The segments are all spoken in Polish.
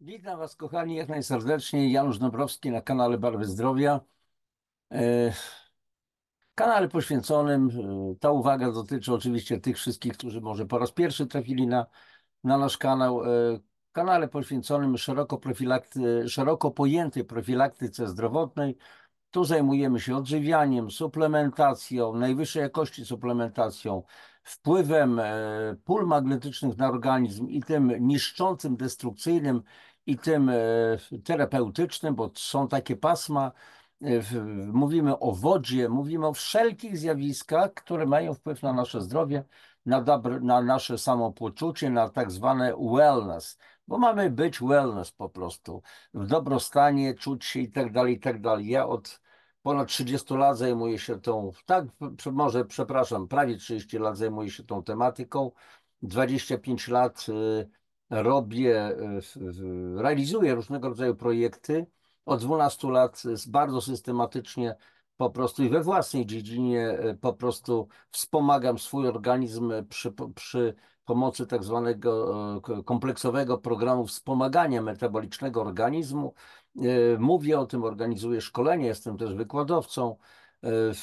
Witam Was, kochani, jak najserdeczniej. Janusz Dąbrowski na kanale Barwy Zdrowia. E, Kanale poświęconym, ta uwaga dotyczy oczywiście tych wszystkich, którzy może po raz pierwszy trafili na nasz kanał. Kanale poświęconym szeroko pojętej profilaktyce zdrowotnej. Tu zajmujemy się odżywianiem, suplementacją, najwyższej jakości suplementacją, wpływem pól magnetycznych na organizm i tym niszczącym, destrukcyjnym i tym terapeutycznym, bo są takie pasma. Mówimy o wodzie, mówimy o wszelkich zjawiskach, które mają wpływ na nasze zdrowie, na nasze samopoczucie, na tak zwane wellness, bo mamy być wellness po prostu, w dobrostanie, czuć się i tak dalej, i tak dalej. Ja od ponad 30 lat zajmuję się może przepraszam, prawie 30 lat zajmuję się tą tematyką. 25 lat robię, realizuję różnego rodzaju projekty. Od 12 lat bardzo systematycznie po prostu i we własnej dziedzinie po prostu wspomagam swój organizm przy pomocy tak zwanego kompleksowego programu wspomagania metabolicznego organizmu. Mówię o tym, organizuję szkolenie, jestem też wykładowcą,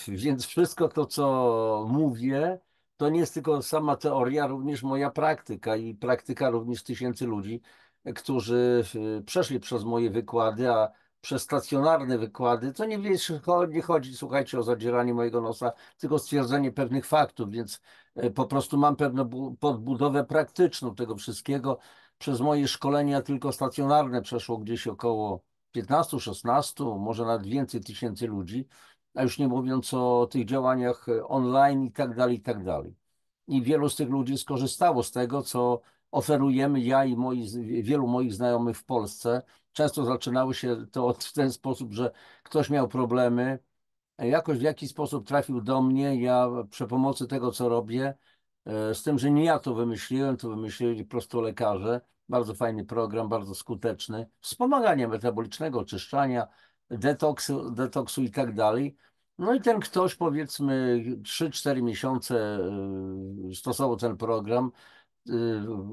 więc wszystko to, co mówię, to nie jest tylko sama teoria, również moja praktyka i praktyka również tysięcy ludzi, którzy przeszli przez moje wykłady, a przez stacjonarne wykłady, to nie chodzi, słuchajcie, o zadzieranie mojego nosa, tylko stwierdzenie pewnych faktów, więc po prostu mam pewną podbudowę praktyczną tego wszystkiego. Przez moje szkolenia tylko stacjonarne przeszło gdzieś około 15, 16, może nawet więcej tysięcy ludzi, a już nie mówiąc o tych działaniach online i tak dalej, i tak dalej. I wielu z tych ludzi skorzystało z tego, co oferujemy ja i wielu moich znajomych w Polsce. Często zaczynało się to w ten sposób, że ktoś miał problemy, jakoś w jakiś sposób trafił do mnie, ja przy pomocy tego, co robię, z tym, że nie ja to wymyśliłem, to wymyślili po prostu lekarze. Bardzo fajny program, bardzo skuteczny. Wspomagania metabolicznego, oczyszczania, detoksu i tak dalej. No i ten ktoś, powiedzmy, 3-4 miesiące stosował ten program,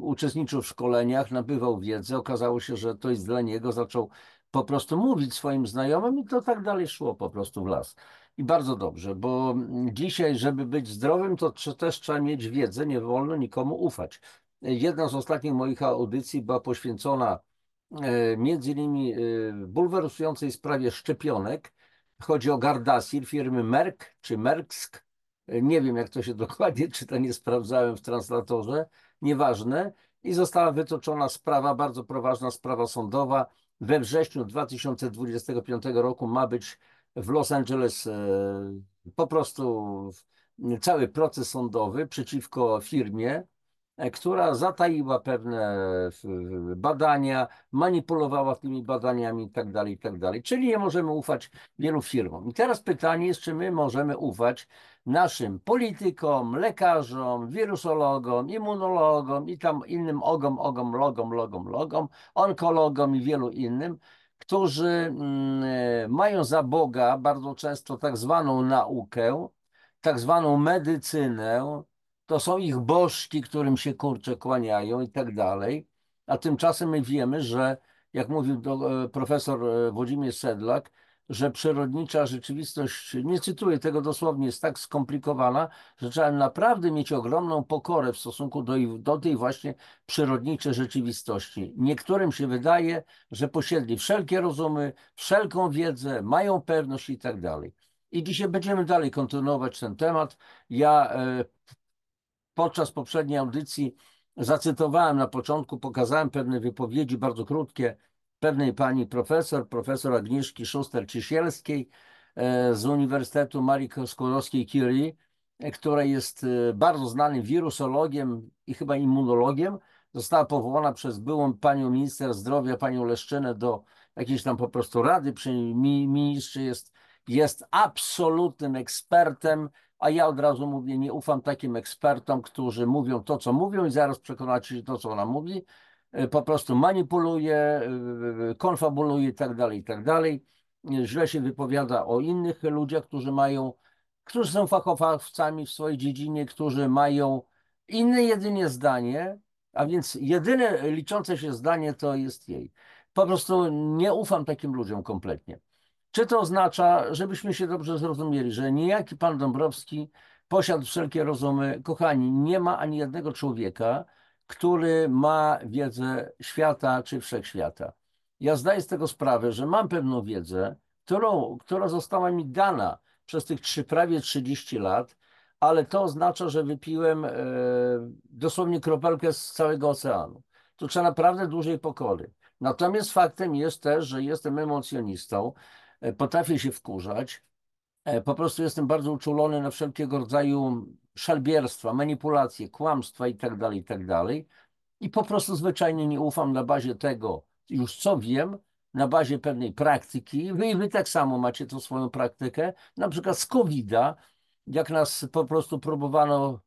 uczestniczył w szkoleniach, nabywał wiedzę. Okazało się, że to jest dla niego. Zaczął po prostu mówić swoim znajomym i to tak dalej szło po prostu w las. I bardzo dobrze, bo dzisiaj, żeby być zdrowym, to też trzeba mieć wiedzę, nie wolno nikomu ufać. Jedna z ostatnich moich audycji była poświęcona między innymi bulwersującej sprawie szczepionek. Chodzi o Gardasil firmy Merck czy Mercksk. Nie wiem, jak to się dokładnie czyta, nie sprawdzałem w translatorze. Nieważne. I została wytoczona sprawa, bardzo poważna sprawa sądowa. We wrześniu 2025 roku ma być w Los Angeles po prostu cały proces sądowy przeciwko firmie, która zataiła pewne badania, manipulowała tymi badaniami i tak dalej, i tak dalej. Czyli nie możemy ufać wielu firmom. I teraz pytanie jest, czy my możemy ufać naszym politykom, lekarzom, wirusologom, immunologom i tam innym logom, onkologom i wielu innym, którzy mają za Boga bardzo często tak zwaną naukę, tak zwaną medycynę, to są ich bożki, którym się kurcze kłaniają i tak dalej. A tymczasem my wiemy, że jak mówił profesor Włodzimierz Sedlak, że przyrodnicza rzeczywistość, nie cytuję tego dosłownie, jest tak skomplikowana, że trzeba naprawdę mieć ogromną pokorę w stosunku do tej właśnie przyrodniczej rzeczywistości. Niektórym się wydaje, że posiedli wszelkie rozumy, wszelką wiedzę, mają pewność i tak dalej. I dzisiaj będziemy dalej kontynuować ten temat. Ja podczas poprzedniej audycji zacytowałem na początku, pokazałem pewne wypowiedzi bardzo krótkie pewnej pani profesor Agnieszki Szuster-Ciesielskiej z Uniwersytetu Marii Skłodowskiej-Curie, która jest bardzo znanym wirusologiem i chyba immunologiem. Została powołana przez byłą panią minister zdrowia, panią Leszczynę, do jakiejś tam po prostu rady przy ministrze. Jest absolutnym ekspertem, a ja od razu mówię, nie ufam takim ekspertom, którzy mówią to, co mówią i zaraz przekonacie się, że to, co ona mówi, po prostu manipuluje, konfabuluje i tak dalej, i tak dalej. Źle się wypowiada o innych ludziach, którzy są fachowcami w swojej dziedzinie, którzy mają inne jedynie zdanie, A więc jedyne liczące się zdanie to jest jej. Po prostu nie ufam takim ludziom kompletnie. Czy to oznacza, żebyśmy się dobrze zrozumieli, że niejaki pan Dąbrowski posiadł wszelkie rozumy? Kochani, nie ma ani jednego człowieka, który ma wiedzę świata czy wszechświata. Ja zdaję z tego sprawę, że mam pewną wiedzę, która została mi dana przez tych prawie 30 lat, ale to oznacza, że wypiłem dosłownie kropelkę z całego oceanu. Tu trzeba naprawdę dłużej pokory. Natomiast faktem jest też, że jestem emocjonistą, potrafię się wkurzać, po prostu jestem bardzo uczulony na wszelkiego rodzaju szalbierstwa, manipulacje, kłamstwa itd., itd. I po prostu zwyczajnie nie ufam na bazie tego, już co wiem, na bazie pewnej praktyki. Wy tak samo macie tą swoją praktykę, na przykład z COVID-a, jak nas po prostu próbowano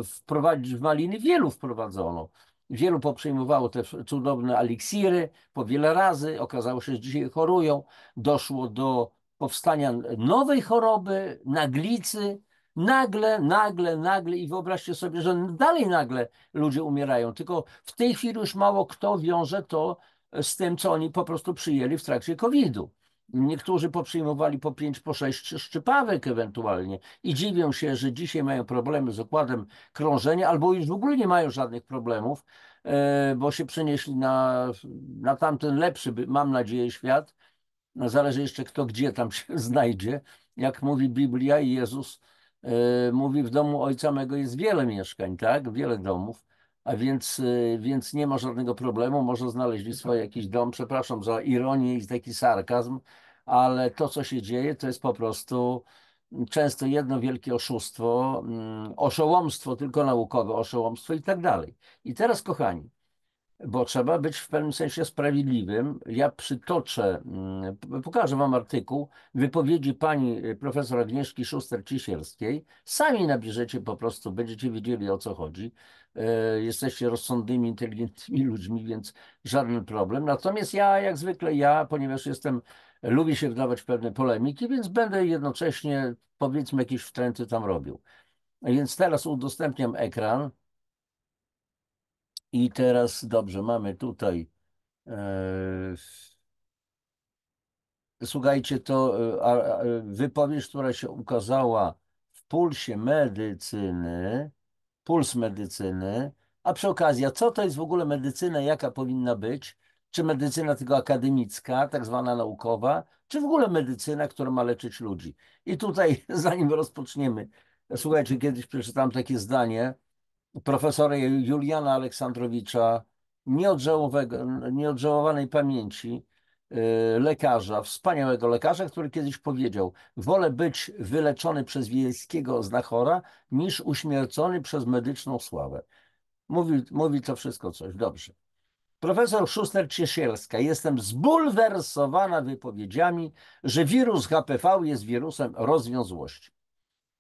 wprowadzić w maliny, wielu wprowadzono. Wielu poprzejmowało te cudowne eliksiry po wiele razy. Okazało się, że dzisiaj chorują. Doszło do powstania nowej choroby, naglicy. Nagle i wyobraźcie sobie, że dalej nagle ludzie umierają. Tylko w tej chwili już mało kto wiąże to z tym, co oni po prostu przyjęli w trakcie COVID-u. Niektórzy poprzyjmowali po 5, po 6 szczypawek ewentualnie i dziwią się, że dzisiaj mają problemy z układem krążenia, albo już w ogóle nie mają żadnych problemów, bo się przenieśli na tamten lepszy, mam nadzieję, świat. No, zależy jeszcze kto gdzie tam się znajdzie. Jak mówi Biblia i Jezus mówi, w domu Ojca mego jest wiele mieszkań, tak? Wiele domów, a więc nie ma żadnego problemu. Może znaleźli swoje jakiś dom. Przepraszam za ironię i taki sarkazm, ale to, co się dzieje, to jest po prostu często jedno wielkie oszustwo, oszołomstwo, tylko naukowe oszołomstwo i tak dalej. I teraz, kochani, bo trzeba być w pewnym sensie sprawiedliwym. Ja przytoczę, pokażę wam artykuł wypowiedzi pani profesor Agnieszki Szuster-Cisierskiej. Sami nabierzecie po prostu, będziecie wiedzieli, o co chodzi. Jesteście rozsądnymi, inteligentnymi ludźmi, więc żaden problem. Natomiast ja, jak zwykle ponieważ lubię się wdawać w pewne polemiki, więc będę jednocześnie, powiedzmy, jakieś wtręty tam robił. Więc teraz udostępniam ekran. I teraz dobrze, mamy tutaj, słuchajcie, to wypowiedź, która się ukazała w Pulsie Medycyny, Puls Medycyny, a przy okazji, a co to jest w ogóle medycyna, jaka powinna być? Czy medycyna tylko akademicka, tak zwana naukowa, czy w ogóle medycyna, która ma leczyć ludzi? I tutaj, zanim rozpoczniemy, słuchajcie, kiedyś przeczytałem takie zdanie profesora Juliana Aleksandrowicza, nieodżałowanej pamięci, lekarza, wspaniałego lekarza, który kiedyś powiedział: wolę być wyleczony przez wiejskiego znachora, niż uśmiercony przez medyczną sławę. Mówi to wszystko coś. Dobrze. Profesor Szuster-Ciesielska: jestem zbulwersowana wypowiedziami, że wirus HPV jest wirusem rozwiązłości.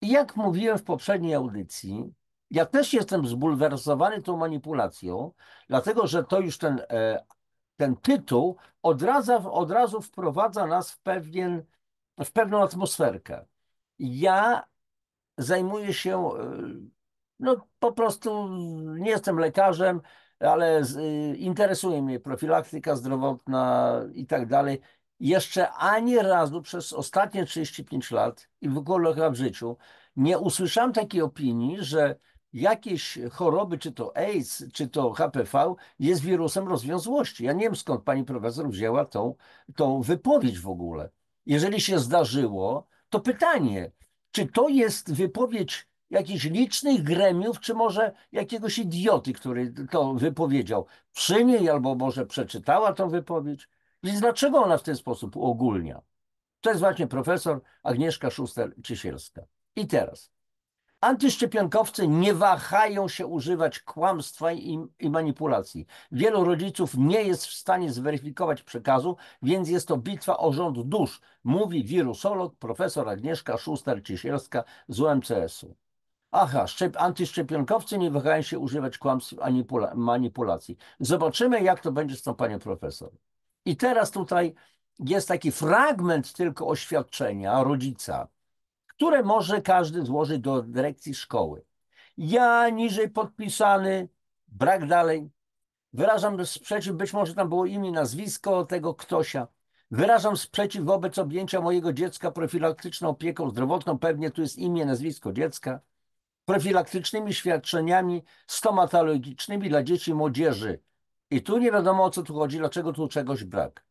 I jak mówiłem w poprzedniej audycji, ja też jestem zbulwersowany tą manipulacją, dlatego że to już ten tytuł od razu wprowadza nas w pewną atmosferkę. Ja zajmuję się, no po prostu nie jestem lekarzem, ale interesuje mnie profilaktyka zdrowotna i tak dalej. Jeszcze ani razu przez ostatnie 35 lat i w ogóle chyba w życiu nie usłyszałem takiej opinii, że jakieś choroby, czy to AIDS, czy to HPV, jest wirusem rozwiązłości. Ja nie wiem, skąd pani profesor wzięła tą wypowiedź w ogóle. Jeżeli się zdarzyło, to pytanie, czy to jest wypowiedź jakichś licznych gremiów, czy może jakiegoś idioty, który to wypowiedział przy niej, albo może przeczytała tą wypowiedź? Więc dlaczego ona w ten sposób uogólnia? To jest właśnie profesor Agnieszka Szuster-Ciesielska. I teraz. Antyszczepionkowcy nie wahają się używać kłamstwa i manipulacji. Wielu rodziców nie jest w stanie zweryfikować przekazu, więc jest to bitwa o rząd dusz, mówi wirusolog profesor Agnieszka Szuster-Ciesielska z UMCS-u. Aha, antyszczepionkowcy nie wahają się używać kłamstw i manipulacji. Zobaczymy, jak to będzie z tą panią profesor. I teraz tutaj jest taki fragment tylko oświadczenia rodzica, które może każdy złożyć do dyrekcji szkoły. Ja, niżej podpisany, Brak dalej. Wyrażam sprzeciw, być może tam było imię, nazwisko tego ktośa. Wyrażam sprzeciw wobec objęcia mojego dziecka profilaktyczną opieką zdrowotną. Pewnie tu jest imię, nazwisko dziecka. Profilaktycznymi świadczeniami stomatologicznymi dla dzieci i młodzieży. I tu nie wiadomo, o co tu chodzi, dlaczego tu czegoś brak.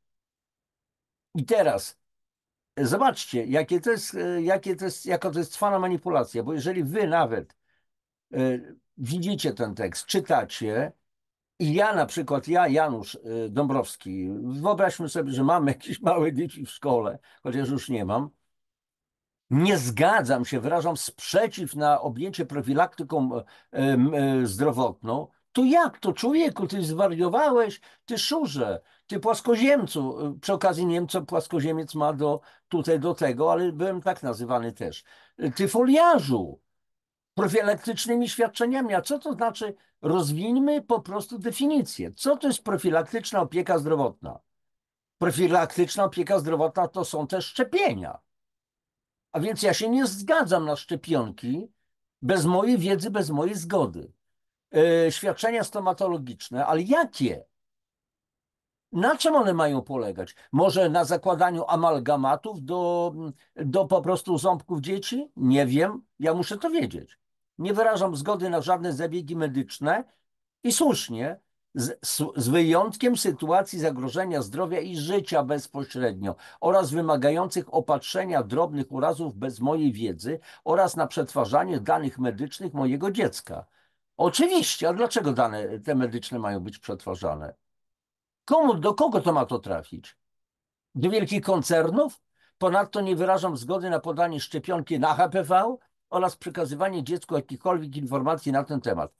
I teraz zobaczcie, jaka to jest trwana manipulacja, bo jeżeli wy nawet widzicie ten tekst, czytacie, i ja na przykład, Janusz Dąbrowski, wyobraźmy sobie, że mam jakieś małe dzieci w szkole, chociaż już nie mam, nie zgadzam się, wyrażam sprzeciw na objęcie profilaktyką zdrowotną, to jak to, człowieku, ty zwariowałeś, ty szurze, ty płaskoziemcu, przy okazji nie wiem, co płaskoziemiec ma tutaj do tego, ale byłem tak nazywany też, ty foliarzu, profilaktycznymi świadczeniami. A co to znaczy? Rozwińmy po prostu definicję. Co to jest profilaktyczna opieka zdrowotna? Profilaktycznie opieka zdrowotna to są też szczepienia. A więc ja się nie zgadzam na szczepionki bez mojej wiedzy, bez mojej zgody. Świadczenia stomatologiczne, ale jakie? Na czym one mają polegać? Może na zakładaniu amalgamatów do po prostu ząbków dzieci? Nie wiem, ja muszę to wiedzieć. Nie wyrażam zgody na żadne zabiegi medyczne i słusznie, z wyjątkiem sytuacji zagrożenia zdrowia i życia bezpośrednio oraz wymagających opatrzenia drobnych urazów bez mojej wiedzy oraz na przetwarzanie danych medycznych mojego dziecka. Oczywiście, a dlaczego dane te medyczne mają być przetwarzane? Do kogo to ma to trafić? Do wielkich koncernów? Ponadto nie wyrażam zgody na podanie szczepionki na HPV oraz przekazywanie dziecku jakichkolwiek informacji na ten temat.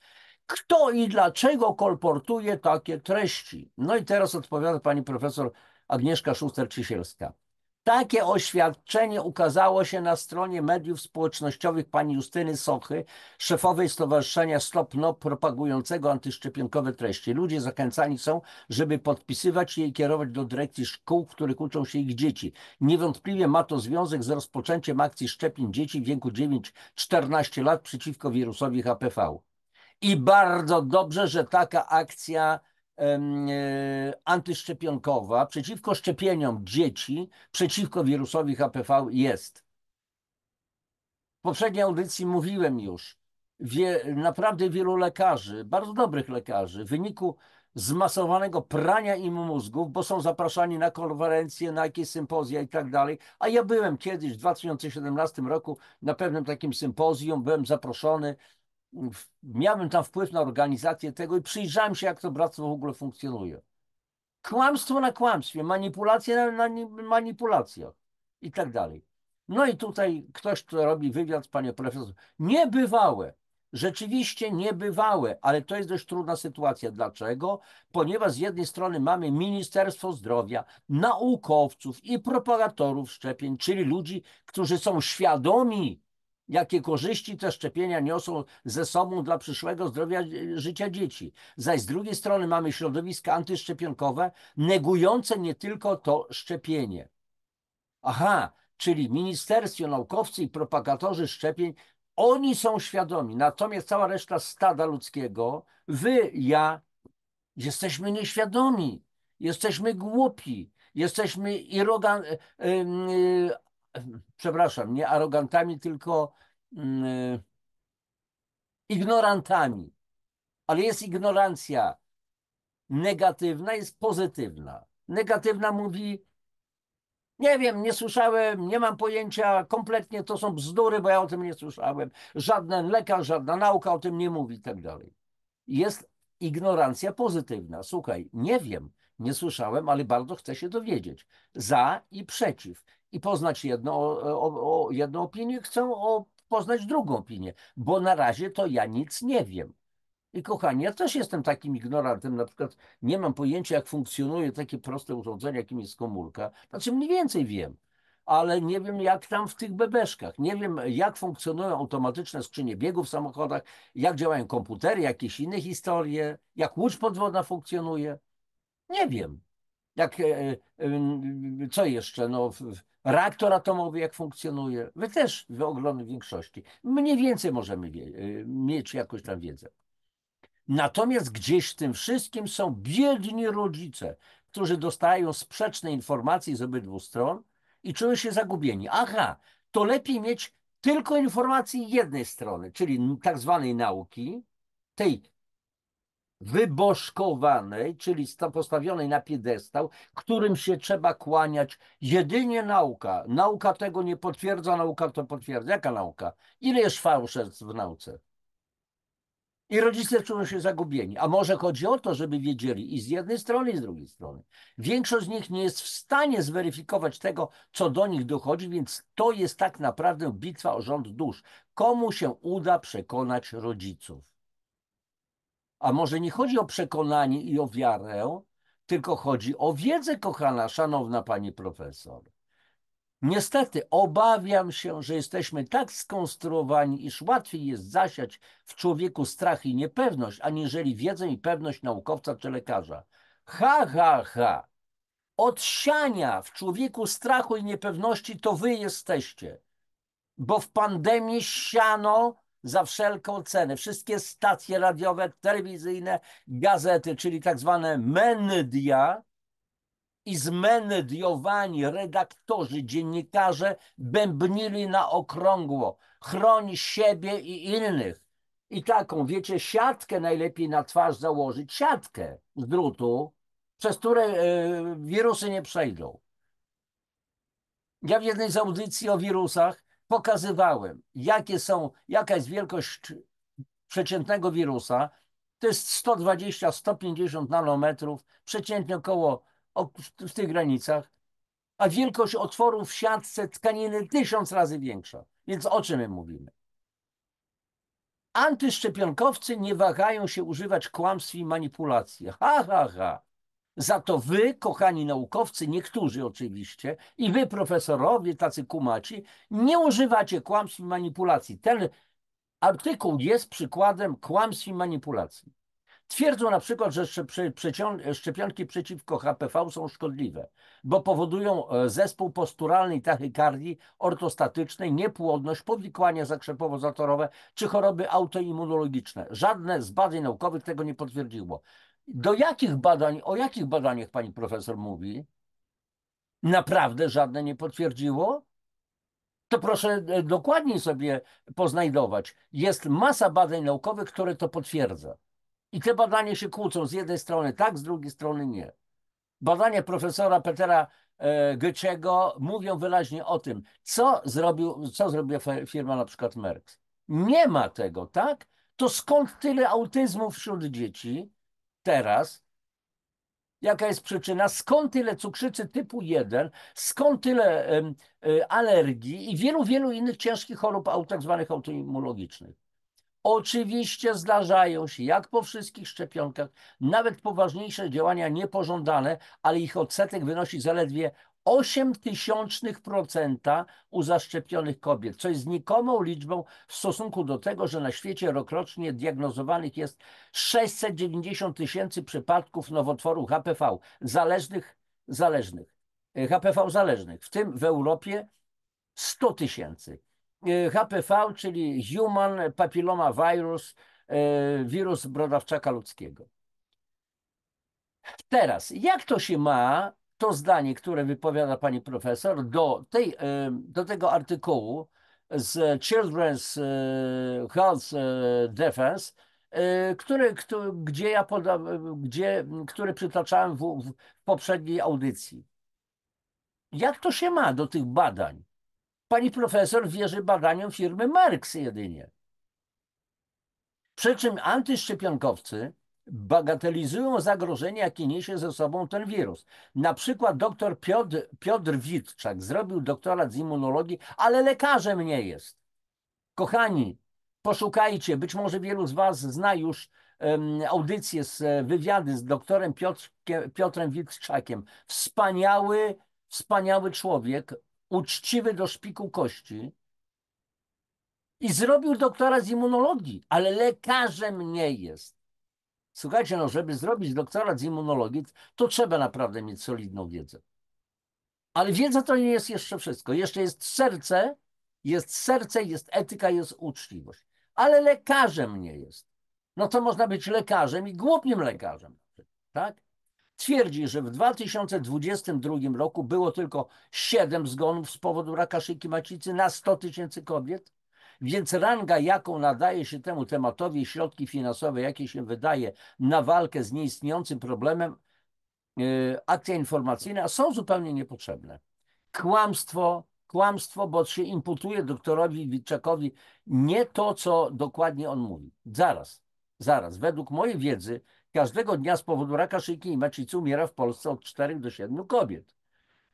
Kto i dlaczego kolportuje takie treści? No i teraz odpowiada pani profesor Agnieszka Szuster-Ciesielska. Takie oświadczenie ukazało się na stronie mediów społecznościowych pani Justyny Sochy, szefowej Stowarzyszenia Stop NOP propagującego antyszczepionkowe treści. Ludzie zachęcani są, żeby podpisywać je i kierować do dyrekcji szkół, w których uczą się ich dzieci. Niewątpliwie ma to związek z rozpoczęciem akcji szczepień dzieci w wieku 9-14 lat przeciwko wirusowi HPV. I bardzo dobrze, że taka akcja antyszczepionkowa przeciwko szczepieniom dzieci, przeciwko wirusowi HPV jest. W poprzedniej audycji mówiłem już, naprawdę wielu lekarzy, bardzo dobrych lekarzy, w wyniku zmasowanego prania im mózgów, bo są zapraszani na konferencje, na jakieś sympozja i tak dalej, a ja byłem kiedyś w 2017 roku na pewnym takim sympozjum, byłem zaproszony, miałem tam wpływ na organizację tego i przyjrzałem się, jak to bractwo w ogóle funkcjonuje. Kłamstwo na kłamstwie, manipulacja na manipulacjach i tak dalej. No i tutaj ktoś, kto robi wywiad, panie profesor, niebywałe, rzeczywiście niebywałe, ale to jest dość trudna sytuacja. Dlaczego? Ponieważ z jednej strony mamy Ministerstwo Zdrowia, naukowców i propagatorów szczepień, czyli ludzi, którzy są świadomi, jakie korzyści te szczepienia niosą ze sobą dla przyszłego zdrowia życia dzieci. Zaś z drugiej strony mamy środowiska antyszczepionkowe, negujące nie tylko to szczepienie. Aha, czyli ministerstwo, naukowcy i propagatorzy szczepień, oni są świadomi, natomiast cała reszta stada ludzkiego, wy, ja, jesteśmy nieświadomi, jesteśmy głupi, jesteśmy przepraszam, nie arogantami, tylko ignorantami. Ale jest ignorancja negatywna, jest pozytywna. Negatywna mówi, nie wiem, nie słyszałem, nie mam pojęcia, kompletnie to są bzdury, bo ja o tym nie słyszałem. Żaden lekarz, żadna nauka o tym nie mówi i tak dalej. Jest ignorancja pozytywna. Słuchaj, nie wiem, nie słyszałem, ale bardzo chcę się dowiedzieć. Za i przeciw. I poznać jedną opinię, chcę poznać drugą opinię, bo na razie to ja nic nie wiem. I kochani, ja też jestem takim ignorantem, na przykład nie mam pojęcia, jak funkcjonuje takie proste urządzenie, jakim jest komórka. Znaczy mniej więcej wiem, ale nie wiem, jak tam w tych bebeszkach. Nie wiem, jak funkcjonują automatyczne skrzynie biegów w samochodach, jak działają komputery, jakieś inne historie, jak łódź podwodna funkcjonuje. Nie wiem. Co jeszcze? No, reaktor atomowy jak funkcjonuje. Wy też w ogromnej większości. Mniej więcej możemy mieć jakąś tam wiedzę. Natomiast gdzieś w tym wszystkim są biedni rodzice, którzy dostają sprzeczne informacje z obydwu stron i czują się zagubieni. Aha, to lepiej mieć tylko informacje jednej strony, czyli tak zwanej nauki, tej wybożkowanej, czyli postawionej na piedestał, którym się trzeba kłaniać. Jedynie nauka. Nauka tego nie potwierdza, nauka to potwierdza. Jaka nauka? Ile jest fałszerstw w nauce? I rodzice czują się zagubieni. A może chodzi o to, żeby wiedzieli i z jednej strony, i z drugiej strony. Większość z nich nie jest w stanie zweryfikować tego, co do nich dochodzi, więc to jest tak naprawdę bitwa o rząd dusz. Komu się uda przekonać rodziców? A może nie chodzi o przekonanie i o wiarę, tylko chodzi o wiedzę, kochana, szanowna pani profesor. Niestety obawiam się, że jesteśmy tak skonstruowani, iż łatwiej jest zasiać w człowieku strach i niepewność, aniżeli wiedzę i pewność naukowca czy lekarza. Ha, ha, ha. Od siania w człowieku strachu i niepewności to wy jesteście, bo w pandemii siano za wszelką cenę. Wszystkie stacje radiowe, telewizyjne, gazety, czyli tak zwane media, i zmediowani redaktorzy, dziennikarze bębnili na okrągło. Chroń siebie i innych. I taką, wiecie, siatkę najlepiej na twarz założyć, siatkę z drutu, przez które wirusy nie przejdą. Ja w jednej z audycji o wirusach pokazywałem, jaka jest wielkość przeciętnego wirusa. To jest 120-150 nanometrów, przeciętnie w tych granicach, a wielkość otworu w siatce tkaniny 1000 razy większa. Więc o czym my mówimy? Antyszczepionkowcy nie wahają się używać kłamstw i manipulacji. Ha, ha, ha. Za to wy, kochani naukowcy, niektórzy oczywiście, i wy, profesorowie, tacy kumaci, nie używacie kłamstw i manipulacji. Ten artykuł jest przykładem kłamstw i manipulacji. Twierdzą na przykład, że szczepionki przeciwko HPV są szkodliwe, bo powodują zespół posturalnej tachykardii ortostatycznej, niepłodność, powikłania zakrzepowo-zatorowe czy choroby autoimmunologiczne. Żadne z badań naukowych tego nie potwierdziło. O jakich badaniach pani profesor mówi? Naprawdę żadne nie potwierdziło? To proszę dokładniej sobie poznajdować. Jest masa badań naukowych, które to potwierdza. I te badania się kłócą. Z jednej strony tak, z drugiej strony nie. Badania profesora Petera Goeciego mówią wyraźnie o tym, co zrobiła firma na przykład Merck. Nie ma tego, tak? To skąd tyle autyzmu wśród dzieci teraz? Jaka jest przyczyna? Skąd tyle cukrzycy typu 1? Skąd tyle alergii i wielu, wielu innych ciężkich chorób tak zwanych autoimmunologicznych? Oczywiście zdarzają się, jak po wszystkich szczepionkach, nawet poważniejsze działania niepożądane, ale ich odsetek wynosi zaledwie 0,08% u zaszczepionych kobiet, co jest znikomą liczbą w stosunku do tego, że na świecie rokrocznie diagnozowanych jest 690 000 przypadków nowotworów HPV zależnych, HPV zależnych, w tym w Europie 100 000. HPV, czyli Human Papilloma Virus, wirus brodawczaka ludzkiego. Teraz, jak to się ma, to zdanie, które wypowiada pani profesor, do tego artykułu z Children's Health Defense, który przytaczałem w poprzedniej audycji. Jak to się ma do tych badań? Pani profesor wierzy badaniom firmy Merck jedynie. Przy czym antyszczepionkowcy bagatelizują zagrożenie, jakie niesie ze sobą ten wirus. Na przykład dr Piotr Witczak zrobił doktorat z immunologii, ale lekarzem nie jest. Kochani, poszukajcie, być może wielu z was zna już audycję wywiady z doktorem Piotrem Witczakiem. Wspaniały człowiek, uczciwy do szpiku kości. I zrobił doktorat z immunologii, ale lekarzem nie jest. Słuchajcie, no, żeby zrobić doktorat z immunologii, to trzeba naprawdę mieć solidną wiedzę. Ale wiedza to nie jest jeszcze wszystko. Jeszcze jest serce, jest etyka, jest uczciwość. Ale lekarzem nie jest. No to można być lekarzem i głupim lekarzem, tak? Twierdzi, że w 2022 roku było tylko 7 zgonów z powodu raka szyjki macicy na 100 000 kobiet, więc ranga, jaką nadaje się temu tematowi i środki finansowe, jakie się wydaje na walkę z nieistniejącym problemem, akcja informacyjna są zupełnie niepotrzebne. Kłamstwo, kłamstwo, bo się imputuje doktorowi Witczakowi nie to, co dokładnie on mówi. Zaraz. Według mojej wiedzy każdego dnia z powodu raka szyjki i macicy umiera w Polsce od 4 do 7 kobiet.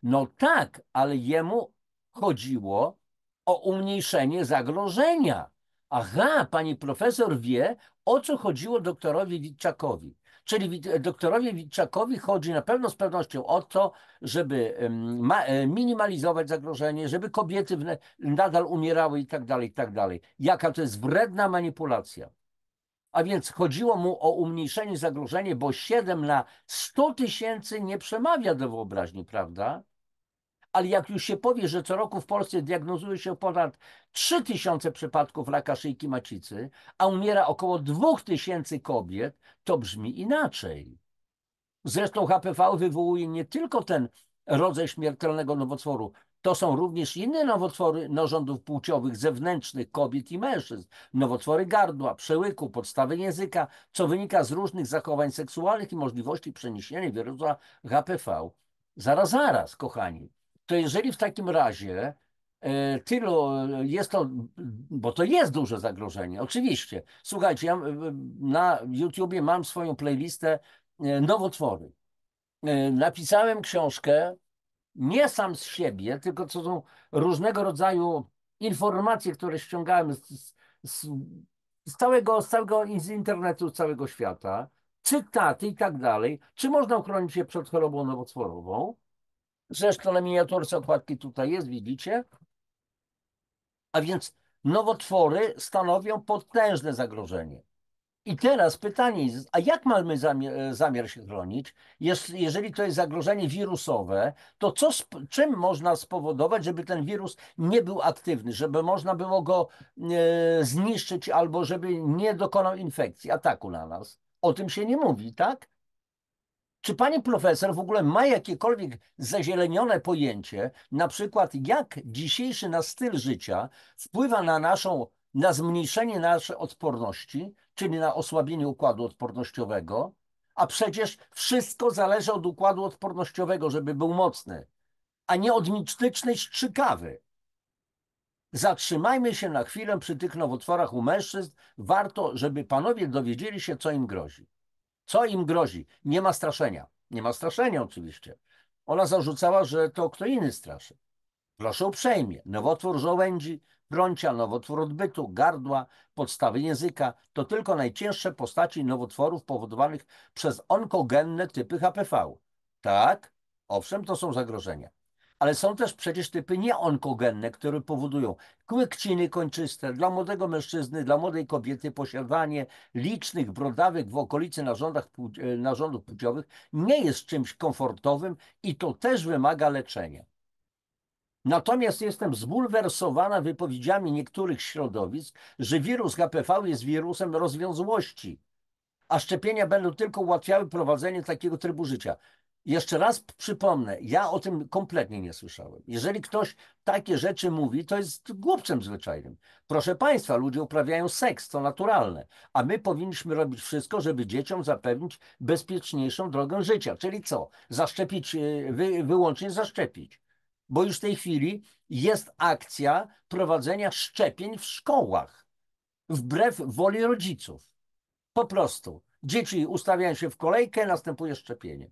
No tak, ale jemu chodziło o umniejszenie zagrożenia. Aha, pani profesor wie, o co chodziło doktorowi Witczakowi. Czyli doktorowi Witczakowi chodzi na pewno z pewnością o to, żeby minimalizować zagrożenie, żeby kobiety nadal umierały i tak dalej, i tak dalej. Jaka to jest wredna manipulacja. A więc chodziło mu o umniejszenie zagrożenia, bo 7 na 100 000 nie przemawia do wyobraźni, prawda? Ale jak już się powie, że co roku w Polsce diagnozuje się ponad 3000 przypadków raka szyjki macicy, a umiera około 2000 kobiet, to brzmi inaczej. Zresztą HPV wywołuje nie tylko ten rodzaj śmiertelnego nowotworu, to są również inne nowotwory narządów płciowych zewnętrznych kobiet i mężczyzn, nowotwory gardła, przełyku, podstawy języka, co wynika z różnych zachowań seksualnych i możliwości przeniesienia wirusa HPV. Zaraz, kochani. To jeżeli w takim razie tylu jest to, bo to jest duże zagrożenie, oczywiście. Słuchajcie, ja na YouTubie mam swoją playlistę nowotwory. Napisałem książkę nie sam z siebie, tylko to są różnego rodzaju informacje, które ściągałem z całego z internetu, z całego świata, cytaty i tak dalej. Czy można uchronić się przed chorobą nowotworową? Zresztą na miniaturce okładki tutaj jest, widzicie? A więc nowotwory stanowią potężne zagrożenie. I teraz pytanie jest, a jak mamy zamiar się chronić? Jeżeli to jest zagrożenie wirusowe, to czym można spowodować, żeby ten wirus nie był aktywny, żeby można było go zniszczyć albo żeby nie dokonał infekcji, ataku na nas? O tym się nie mówi, tak? Czy pani profesor w ogóle ma jakiekolwiek zazielenione pojęcie, na przykład jak dzisiejszy nasz styl życia wpływa na zmniejszenie naszej odporności, czyli na osłabienie układu odpornościowego, a przecież wszystko zależy od układu odpornościowego, żeby był mocny, a nie od mitycznej strzykawy. Zatrzymajmy się na chwilę przy tych nowotworach u mężczyzn. Warto, żeby panowie dowiedzieli się, co im grozi. Co im grozi? Nie ma straszenia. Nie ma straszenia oczywiście. Ona zarzucała, że to kto inny straszy. Proszę uprzejmie. Nowotwór żołędzi, prącia, nowotwór odbytu, gardła, podstawy języka to tylko najcięższe postaci nowotworów powodowanych przez onkogenne typy HPV. Tak, owszem, to są zagrożenia. Ale są też przecież typy nieonkogenne, które powodują kłykciny kończyste dla młodego mężczyzny, dla młodej kobiety, posiadanie licznych brodawek w okolicy narządów płciowych nie jest czymś komfortowym i to też wymaga leczenia. Natomiast jestem zbulwersowana wypowiedziami niektórych środowisk, że wirus HPV jest wirusem rozwiązłości, a szczepienia będą tylko ułatwiały prowadzenie takiego trybu życia. Jeszcze raz przypomnę, ja o tym kompletnie nie słyszałem. Jeżeli ktoś takie rzeczy mówi, to jest głupcem zwyczajnym. Proszę Państwa, ludzie uprawiają seks, to naturalne, a my powinniśmy robić wszystko, żeby dzieciom zapewnić bezpieczniejszą drogę życia. Czyli co? Zaszczepić, wyłącznie zaszczepić. Bo już w tej chwili jest akcja prowadzenia szczepień w szkołach, wbrew woli rodziców. Po prostu dzieci ustawiają się w kolejkę, następuje szczepienie.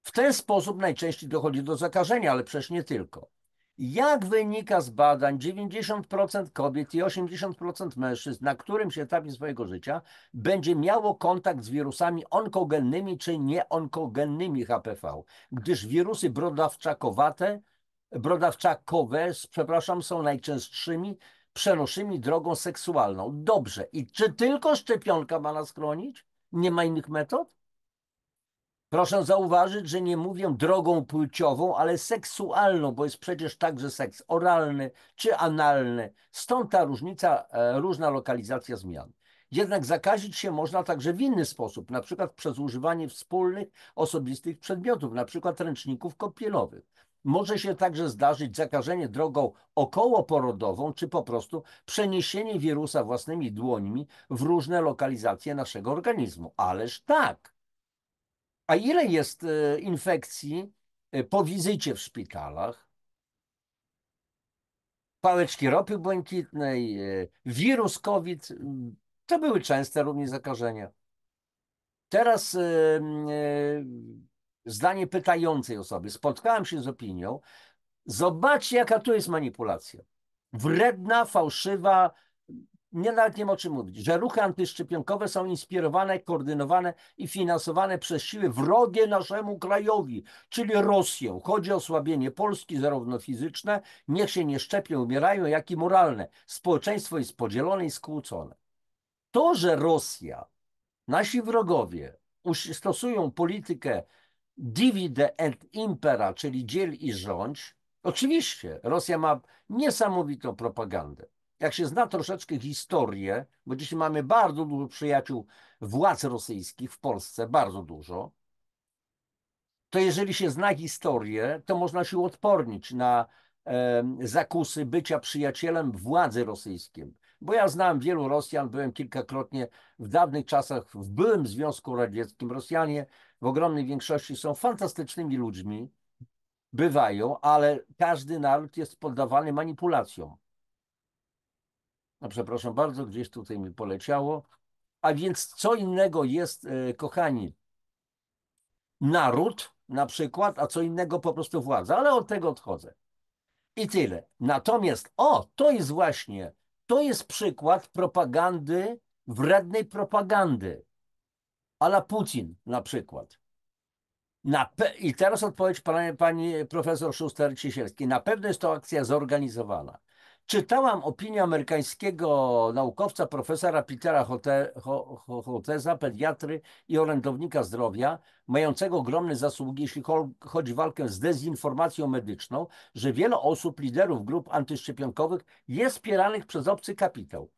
W ten sposób najczęściej dochodzi do zakażenia, ale przecież nie tylko. Jak wynika z badań, 90% kobiet i 80% mężczyzn na którymś etapie swojego życia będzie miało kontakt z wirusami onkogennymi czy nieonkogennymi HPV, gdyż wirusy brodawczakowe, są najczęstszymi przenoszymi drogą seksualną. Dobrze. I czy tylko szczepionka ma nas chronić? Nie ma innych metod? Proszę zauważyć, że nie mówię drogą płciową, ale seksualną, bo jest przecież także seks oralny czy analny. Stąd ta różnica, różna lokalizacja zmian. Jednak zakazić się można także w inny sposób, na przykład przez używanie wspólnych, osobistych przedmiotów, na przykład ręczników kąpielowych. Może się także zdarzyć zakażenie drogą okołoporodową, czy po prostu przeniesienie wirusa własnymi dłońmi w różne lokalizacje naszego organizmu. Ależ tak. A ile jest infekcji po wizycie w szpitalach? Pałeczki ropy błękitnej, wirus COVID, to były częste również zakażenia. Teraz zdanie pytającej osoby. Spotkałem się z opinią. Zobaczcie, jaka tu jest manipulacja. Wredna, fałszywa, nawet nie ma o czym mówić, że ruchy antyszczepionkowe są inspirowane, koordynowane i finansowane przez siły wrogie naszemu krajowi, czyli Rosję. Chodzi o osłabienie Polski zarówno fizyczne, niech się nie szczepią, umierają, jak i moralne. Społeczeństwo jest podzielone i skłócone. To, że Rosja, nasi wrogowie stosują politykę divide et impera, czyli dziel i rządź, oczywiście Rosja ma niesamowitą propagandę. Jak się zna troszeczkę historię, bo dzisiaj mamy bardzo dużo przyjaciół władz rosyjskich w Polsce, bardzo dużo, to jeżeli się zna historię, to można się odpornić na zakusy bycia przyjacielem władzy rosyjskiej. Bo ja znam wielu Rosjan, byłem kilkakrotnie w dawnych czasach w byłym Związku Radzieckim. Rosjanie w ogromnej większości są fantastycznymi ludźmi, bywają, ale każdy naród jest poddawany manipulacjom. No przepraszam bardzo, gdzieś tutaj mi poleciało. A więc co innego jest, kochani, naród na przykład, a co innego po prostu władza, ale od tego odchodzę. I tyle. Natomiast, to jest właśnie, to jest przykład propagandy, wrednej propagandy, a la Putin na przykład. I teraz odpowiedź pani profesor Szuster-Ciesielskiej. Na pewno jest to akcja zorganizowana. Czytałam opinię amerykańskiego naukowca, profesora Petera Hoteza, pediatry i orędownika zdrowia, mającego ogromne zasługi, jeśli chodzi o walkę z dezinformacją medyczną, że wiele osób, liderów grup antyszczepionkowych jest wspieranych przez obcy kapitał.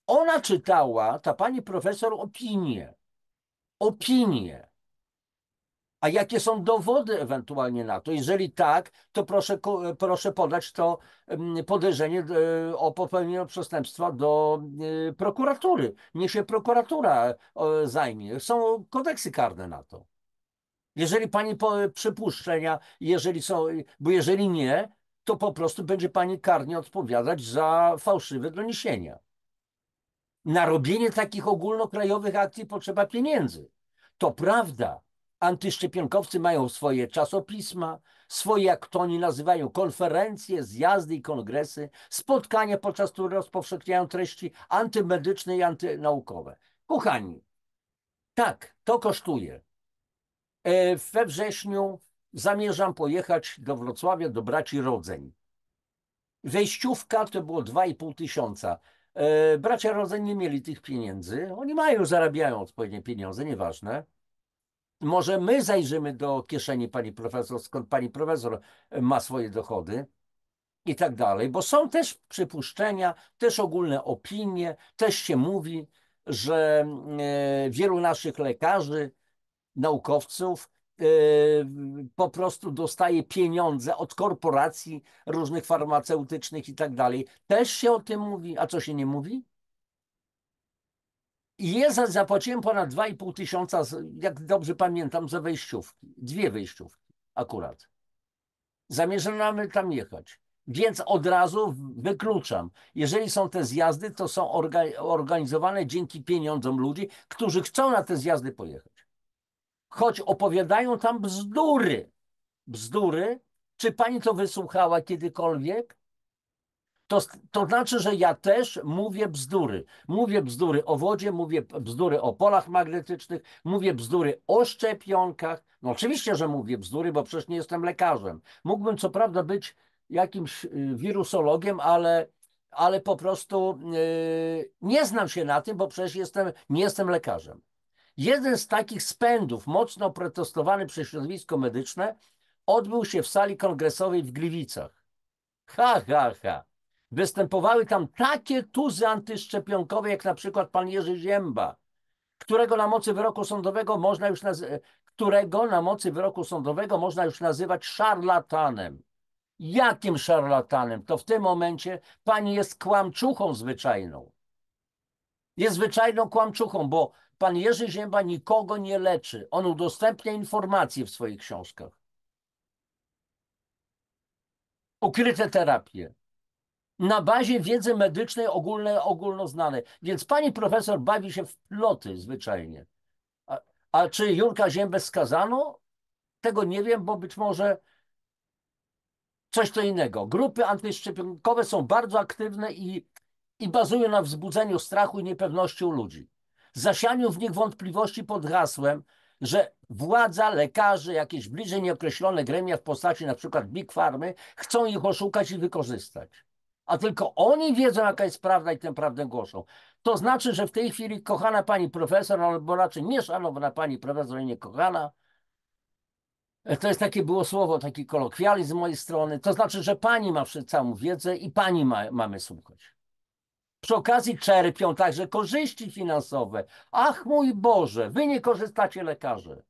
Ona czytała, ta pani profesor, opinię. A jakie są dowody ewentualnie na to? Jeżeli tak, to proszę podać to podejrzenie o popełnienie przestępstwa do prokuratury. Niech się prokuratura zajmie. Są kodeksy karne na to. Jeżeli pani przypuszczenia, bo jeżeli nie, to po prostu będzie pani karnie odpowiadać za fałszywe doniesienia. Na robienie takich ogólnokrajowych akcji potrzeba pieniędzy. To prawda. Antyszczepionkowcy mają swoje czasopisma, swoje, jak to oni nazywają, konferencje, zjazdy i kongresy, spotkania, podczas których rozpowszechniają treści antymedyczne i antynaukowe. Kochani, tak, to kosztuje. We wrześniu zamierzam pojechać do Wrocławia, do braci Rodzeń. Wejściówka to było 2,5 tysiąca. Bracia Rodzeń nie mieli tych pieniędzy. Oni zarabiają odpowiednie pieniądze, nieważne. Może my zajrzymy do kieszeni pani profesor, skąd pani profesor ma swoje dochody i tak dalej, bo są też przypuszczenia, też ogólne opinie, też się mówi, że wielu naszych lekarzy, naukowców po prostu dostaje pieniądze od korporacji różnych farmaceutycznych i tak dalej. Też się o tym mówi, a co się nie mówi? I zapłaciłem ponad 2,5 tysiąca, jak dobrze pamiętam, za wejściówki. 2 wejściówki akurat. Zamierzamy tam jechać. Więc od razu wykluczam. Jeżeli są te zjazdy, to są organizowane dzięki pieniądzom ludzi, którzy chcą na te zjazdy pojechać. Choć opowiadają tam bzdury. Bzdury? Czy pani to wysłuchała kiedykolwiek? To znaczy, że ja też mówię bzdury. Mówię bzdury o wodzie, mówię bzdury o polach magnetycznych, mówię bzdury o szczepionkach. No oczywiście, że mówię bzdury, bo przecież nie jestem lekarzem. Mógłbym co prawda być jakimś wirusologiem, ale po prostu nie znam się na tym, bo przecież nie jestem lekarzem. Jeden z takich spędów, mocno protestowany przez środowisko medyczne, odbył się w sali kongresowej w Gliwicach. Ha, ha, ha. Występowały tam takie tuzy antyszczepionkowe, jak na przykład pan Jerzy Zięba, którego na mocy wyroku sądowego można już którego na mocy wyroku sądowego można już nazywać szarlatanem. Jakim szarlatanem? To w tym momencie pani jest kłamczuchą zwyczajną. Jest zwyczajną kłamczuchą, bo pan Jerzy Zięba nikogo nie leczy. On udostępnia informacje w swoich książkach. Ukryte terapie. Na bazie wiedzy medycznej ogólnoznanej. Więc pani profesor bawi się w ploty zwyczajnie. A czy Jurka Ziębę skazano? Tego nie wiem, bo być może coś to innego. Grupy antyszczepionkowe są bardzo aktywne i bazują na wzbudzeniu strachu i niepewności u ludzi. Zasianiu w nich wątpliwości pod hasłem, że władza, lekarze, jakieś bliżej nieokreślone gremia w postaci na przykład Big Farmy chcą ich oszukać i wykorzystać. A tylko oni wiedzą, jaka jest prawda i tę prawdę głoszą. To znaczy, że w tej chwili kochana pani profesor, albo raczej nieszanowna pani profesor i niekochana, to jest takie było słowo, taki kolokwializm z mojej strony. To znaczy, że pani ma całą wiedzę i pani mamy słuchać. Przy okazji czerpią także korzyści finansowe. Ach mój Boże, wy nie korzystacie, lekarze.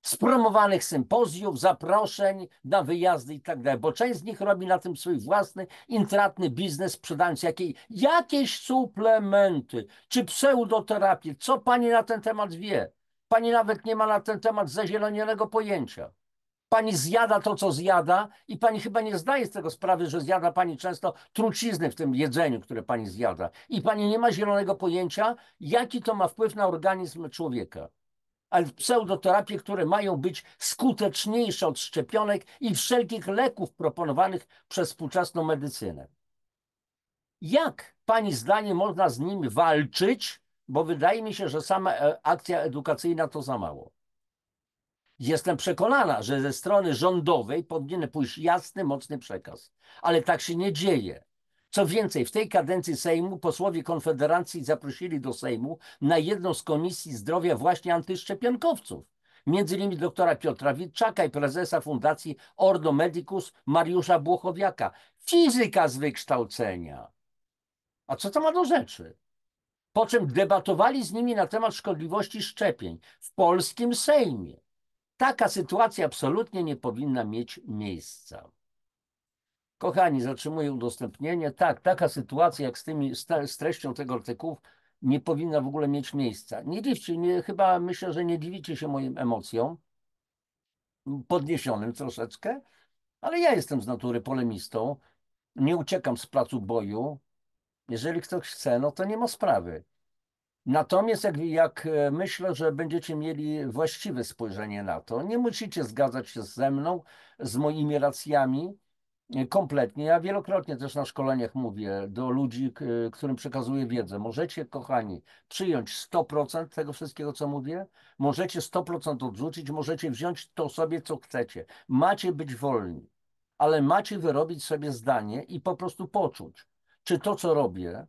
Z promowanych sympozjów, zaproszeń na wyjazdy i tak dalej, bo część z nich robi na tym swój własny, intratny biznes, sprzedając jakieś suplementy czy pseudoterapię. Co pani na ten temat wie? Pani nawet nie ma na ten temat zazielonienego pojęcia. Pani zjada to, co zjada i pani chyba nie zdaje z tego sprawy, że zjada pani często trucizny w tym jedzeniu, które pani zjada. I pani nie ma zielonego pojęcia, jaki to ma wpływ na organizm człowieka. Ale pseudoterapie, które mają być skuteczniejsze od szczepionek i wszelkich leków proponowanych przez współczesną medycynę. Jak pani zdaniem można z nimi walczyć? Bo wydaje mi się, że sama akcja edukacyjna to za mało. Jestem przekonana, że ze strony rządowej powinien pójść jasny, mocny przekaz. Ale tak się nie dzieje. Co więcej, w tej kadencji Sejmu posłowie Konfederacji zaprosili do Sejmu na jedną z komisji zdrowia właśnie antyszczepionkowców. Między innymi doktora Piotra Witczaka i prezesa Fundacji Ordo Medicus Mariusza Błochowiaka. Fizyka z wykształcenia. A co to ma do rzeczy? Po czym debatowali z nimi na temat szkodliwości szczepień w polskim Sejmie. Taka sytuacja absolutnie nie powinna mieć miejsca. Kochani, zatrzymuję udostępnienie. Tak, taka sytuacja jak z treścią tego artykułu nie powinna w ogóle mieć miejsca. Nie dziwcie, chyba myślę, że nie dziwicie się moim emocjom, podniesionym troszeczkę, ale ja jestem z natury polemistą, nie uciekam z placu boju. Jeżeli ktoś chce, no to nie ma sprawy. Natomiast jak myślę, że będziecie mieli właściwe spojrzenie na to, nie musicie zgadzać się ze mną, z moimi racjami kompletnie. Ja wielokrotnie też na szkoleniach mówię do ludzi, którym przekazuję wiedzę. Możecie, kochani, przyjąć 100% tego wszystkiego, co mówię, możecie 100% odrzucić, możecie wziąć to sobie, co chcecie. Macie być wolni, ale macie wyrobić sobie zdanie i po prostu poczuć, czy to, co robię,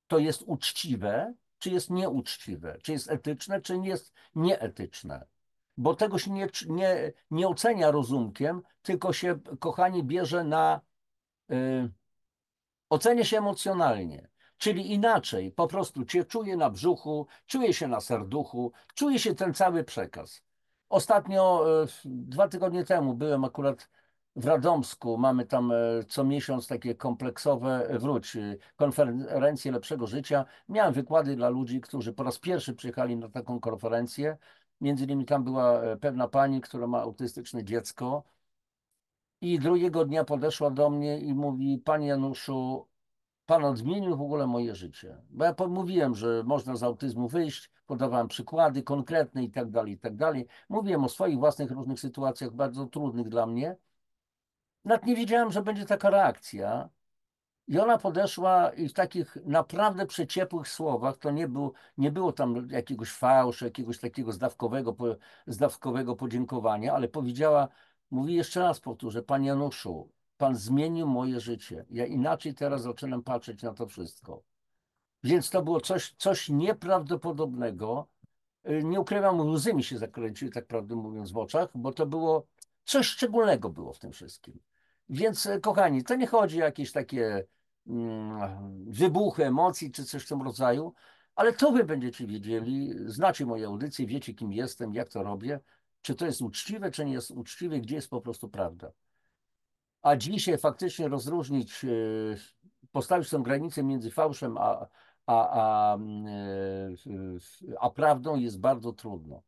to jest uczciwe, czy jest nieuczciwe, czy jest etyczne, czy nie jest nieetyczne. Bo tego się nie ocenia rozumkiem, tylko się, kochani, bierze na ocenie się emocjonalnie. Czyli inaczej, po prostu cię czuję na brzuchu, czuję się na serduchu, czuje się ten cały przekaz. Ostatnio, 2 tygodnie temu byłem akurat w Radomsku, mamy tam co miesiąc takie kompleksowe, konferencje lepszego życia. Miałem wykłady dla ludzi, którzy po raz pierwszy przyjechali na taką konferencję. Między innymi tam była pewna pani, która ma autystyczne dziecko i drugiego dnia podeszła do mnie i mówi: Panie Januszu, Pan odmienił w ogóle moje życie. Bo ja mówiłem, że można z autyzmu wyjść, podawałem przykłady konkretne i tak dalej, i tak dalej. Mówiłem o swoich własnych różnych sytuacjach, bardzo trudnych dla mnie. Nawet nie wiedziałem, że będzie taka reakcja. I ona podeszła i w takich naprawdę przeciepłych słowach, to nie było tam jakiegoś fałszu, jakiegoś takiego zdawkowego podziękowania, ale powiedziała, mówi jeszcze raz powtórzę: Panie Januszu, Pan zmienił moje życie. Ja inaczej teraz zaczynam patrzeć na to wszystko. Więc to było coś nieprawdopodobnego. Nie ukrywam, łzy mi się zakręciły, tak prawdę mówiąc, w oczach, bo to było coś szczególnego było w tym wszystkim. Więc, kochani, to nie chodzi o jakieś takie wybuchy emocji czy coś w tym rodzaju, ale to wy będziecie wiedzieli, znacie moje audycje, wiecie kim jestem, jak to robię, czy to jest uczciwe, czy nie jest uczciwe, gdzie jest po prostu prawda. A dzisiaj faktycznie rozróżnić, postawić tę granicę między fałszem a prawdą jest bardzo trudno.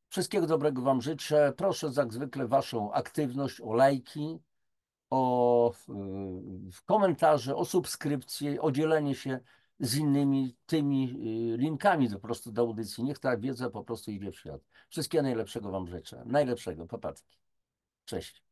Wszystkiego dobrego Wam życzę. Proszę jak zwykle Waszą aktywność, o lajki, o komentarze, o subskrypcje, o dzielenie się z innymi tymi linkami po prostu do audycji. Niech ta wiedza po prostu idzie w świat. Wszystkiego najlepszego Wam życzę. Najlepszego. Papatki. Cześć.